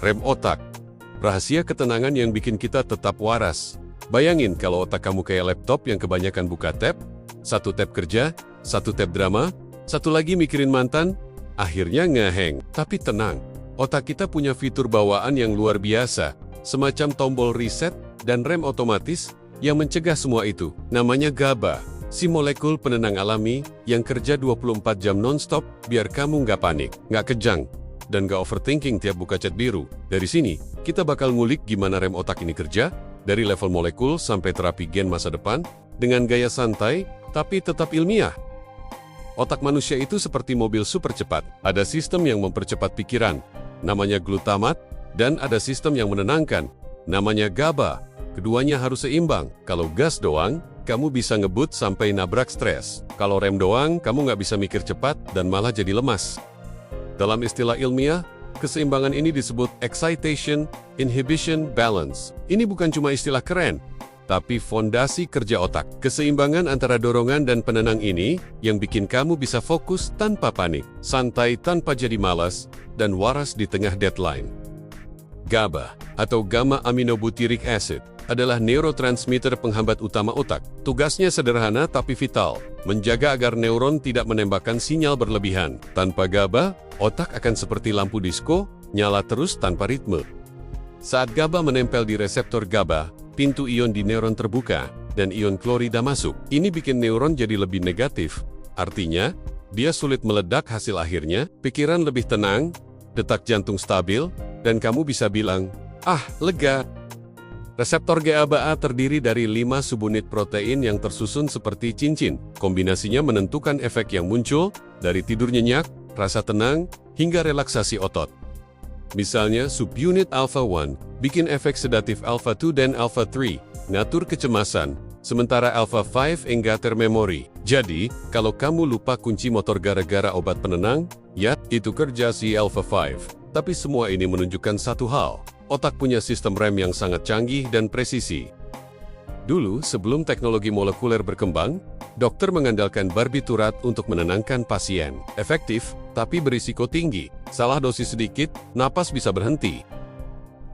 Rem otak. Rahasia ketenangan yang bikin kita tetap waras. Bayangin kalau otak kamu kayak laptop yang kebanyakan buka tab, satu tab kerja, satu tab drama, satu lagi mikirin mantan, akhirnya ngeheng. Tapi tenang, otak kita punya fitur bawaan yang luar biasa, semacam tombol reset dan rem otomatis yang mencegah semua itu. Namanya GABA, si molekul penenang alami yang kerja 24 jam non-stop biar kamu nggak panik, nggak kejang, dan nggak overthinking tiap buka chat biru. Dari sini, kita bakal ngulik gimana rem otak ini kerja, dari level molekul sampai terapi gen masa depan, dengan gaya santai, tapi tetap ilmiah. Otak manusia itu seperti mobil super cepat. Ada sistem yang mempercepat pikiran, namanya glutamat, dan ada sistem yang menenangkan, namanya GABA. Keduanya harus seimbang. Kalau gas doang, kamu bisa ngebut sampai nabrak stres. Kalau rem doang, kamu nggak bisa mikir cepat dan malah jadi lemas. Dalam istilah ilmiah, keseimbangan ini disebut excitation, inhibition, balance. Ini bukan cuma istilah keren, tapi fondasi kerja otak. Keseimbangan antara dorongan dan penenang ini yang bikin kamu bisa fokus tanpa panik, santai tanpa jadi malas, dan waras di tengah deadline. GABA, atau gamma aminobutyric acid, adalah neurotransmitter penghambat utama otak. Tugasnya sederhana tapi vital, menjaga agar neuron tidak menembakkan sinyal berlebihan. Tanpa GABA, otak akan seperti lampu disko, nyala terus tanpa ritme. Saat GABA menempel di reseptor GABA, pintu ion di neuron terbuka, dan ion klorida masuk. Ini bikin neuron jadi lebih negatif. Artinya, dia sulit meledak. Hasil akhirnya, pikiran lebih tenang, detak jantung stabil, dan kamu bisa bilang, "Ah, lega." Reseptor GABA terdiri dari 5 subunit protein yang tersusun seperti cincin. Kombinasinya menentukan efek yang muncul, dari tidur nyenyak, rasa tenang, hingga relaksasi otot. Misalnya, subunit alpha 1 bikin efek sedatif alpha 2 dan alpha 3, ngatur kecemasan, sementara alpha 5 enggater memori. Jadi, kalau kamu lupa kunci motor gara-gara obat penenang, ya, itu kerja si alpha 5. Tapi semua ini menunjukkan satu hal. Otak punya sistem rem yang sangat canggih dan presisi. Dulu, sebelum teknologi molekuler berkembang, dokter mengandalkan barbiturat untuk menenangkan pasien. Efektif, tapi berisiko tinggi. Salah dosis sedikit, napas bisa berhenti.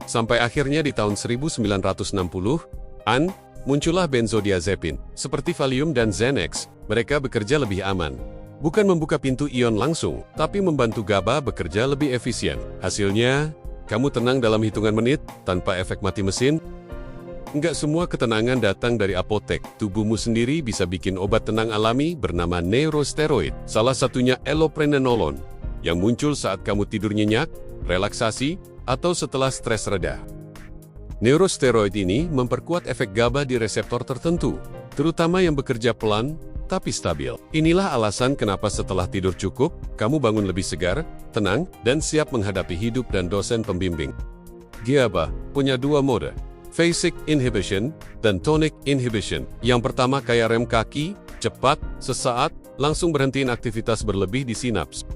Sampai akhirnya di tahun 1960-an, muncullah benzodiazepin. Seperti Valium dan Xanax, mereka bekerja lebih aman. Bukan membuka pintu ion langsung, tapi membantu GABA bekerja lebih efisien. Hasilnya, kamu tenang dalam hitungan menit, tanpa efek mati mesin. Nggak semua ketenangan datang dari apotek. Tubuhmu sendiri bisa bikin obat tenang alami bernama neurosteroid. Salah satunya alloprenolone, yang muncul saat kamu tidur nyenyak, relaksasi, atau setelah stres reda. Neurosteroid ini memperkuat efek GABA di reseptor tertentu, terutama yang bekerja pelan, tapi stabil. Inilah alasan kenapa setelah tidur cukup, kamu bangun lebih segar, tenang, dan siap menghadapi hidup dan dosen pembimbing. GABA punya 2 mode, phasic inhibition dan tonic inhibition. Yang pertama kayak rem kaki, cepat, sesaat, langsung berhentiin aktivitas berlebih di sinaps.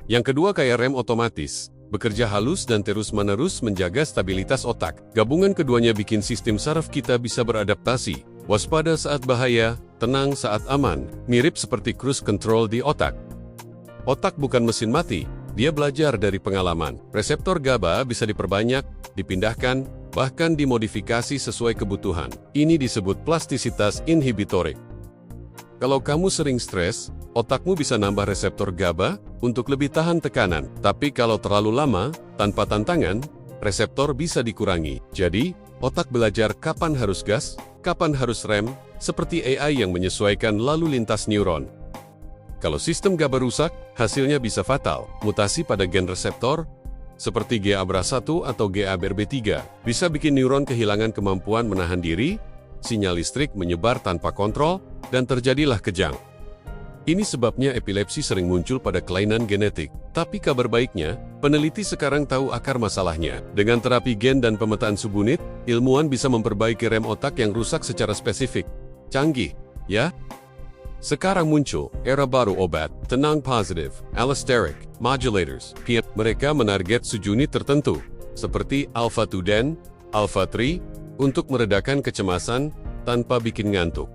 Yang kedua kayak rem otomatis, bekerja halus dan terus-menerus menjaga stabilitas otak. Gabungan keduanya bikin sistem saraf kita bisa beradaptasi, waspada saat bahaya, tenang saat aman, mirip seperti cruise control di otak. Otak bukan mesin mati, dia belajar dari pengalaman. Reseptor GABA bisa diperbanyak, dipindahkan, bahkan dimodifikasi sesuai kebutuhan. Ini disebut plastisitas inhibitorik. Kalau kamu sering stres, otakmu bisa nambah reseptor GABA untuk lebih tahan tekanan. Tapi kalau terlalu lama, tanpa tantangan, reseptor bisa dikurangi. Jadi, otak belajar kapan harus gas, kapan harus rem, seperti AI yang menyesuaikan lalu lintas neuron. Kalau sistem GABA rusak, hasilnya bisa fatal. Mutasi pada gen reseptor, seperti GABRA1 atau GABRB3, bisa bikin neuron kehilangan kemampuan menahan diri, sinyal listrik menyebar tanpa kontrol, dan terjadilah kejang. Ini sebabnya epilepsi sering muncul pada kelainan genetik. Tapi kabar baiknya, peneliti sekarang tahu akar masalahnya. Dengan terapi gen dan pemetaan subunit, ilmuwan bisa memperbaiki rem otak yang rusak secara spesifik. Canggih, ya? Sekarang muncul era baru obat, tenang positif, allosteric, modulators, PM. Mereka menarget subunit tertentu, seperti alpha 2 dan alpha 3, untuk meredakan kecemasan tanpa bikin ngantuk.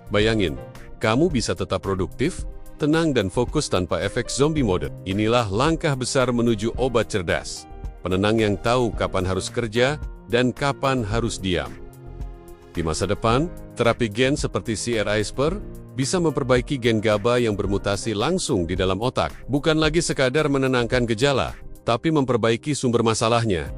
Bayangin, kamu bisa tetap produktif, tenang dan fokus tanpa efek zombie mode. Inilah langkah besar menuju obat cerdas. penenang yang tahu kapan harus kerja dan kapan harus diam. Di masa depan, terapi gen seperti CRISPR bisa memperbaiki gen GABA yang bermutasi langsung di dalam otak, bukan lagi sekadar menenangkan gejala, tapi memperbaiki sumber masalahnya.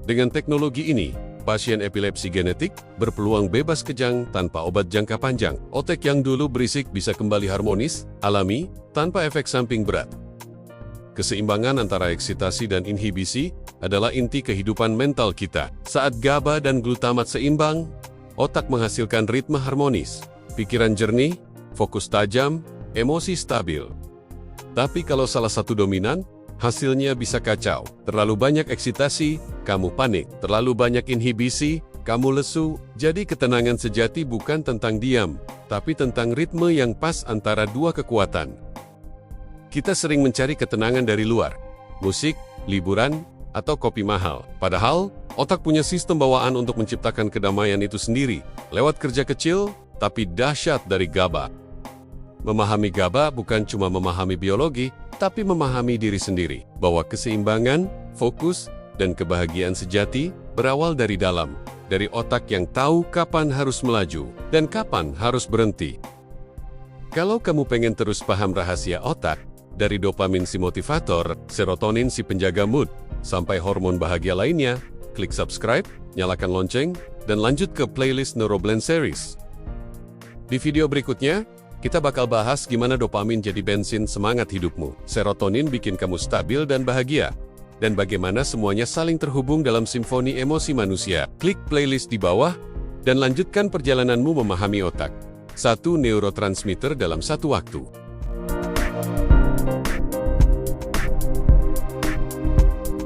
Dengan teknologi ini, pasien epilepsi genetik berpeluang bebas kejang tanpa obat jangka panjang. Otak yang dulu berisik bisa kembali harmonis, alami, tanpa efek samping berat. Keseimbangan antara eksitasi dan inhibisi adalah inti kehidupan mental kita. Saat GABA dan glutamat seimbang, otak menghasilkan ritme harmonis, pikiran jernih, fokus tajam, emosi stabil. Tapi kalau salah satu dominan, hasilnya bisa kacau. Terlalu banyak eksitasi, kamu panik. Terlalu banyak inhibisi, kamu lesu. Jadi ketenangan sejati bukan tentang diam, tapi tentang ritme yang pas antara dua kekuatan. Kita sering mencari ketenangan dari luar, musik, liburan, atau kopi mahal. Padahal, otak punya sistem bawaan untuk menciptakan kedamaian itu sendiri, lewat kerja kecil, tapi dahsyat dari GABA. Memahami GABA bukan cuma memahami biologi, tapi memahami diri sendiri, bahwa keseimbangan, fokus, dan kebahagiaan sejati berawal dari dalam, dari otak yang tahu kapan harus melaju dan kapan harus berhenti. Kalau kamu pengen terus paham rahasia otak, dari dopamin si motivator, serotonin si penjaga mood, sampai hormon bahagia lainnya, klik subscribe, nyalakan lonceng, dan lanjut ke playlist Neuroblend Series. Di video berikutnya, kita bakal bahas gimana dopamin jadi bensin semangat hidupmu, serotonin bikin kamu stabil dan bahagia, dan bagaimana semuanya saling terhubung dalam simfoni emosi manusia. Klik playlist di bawah, dan lanjutkan perjalananmu memahami otak. Satu neurotransmitter dalam satu waktu.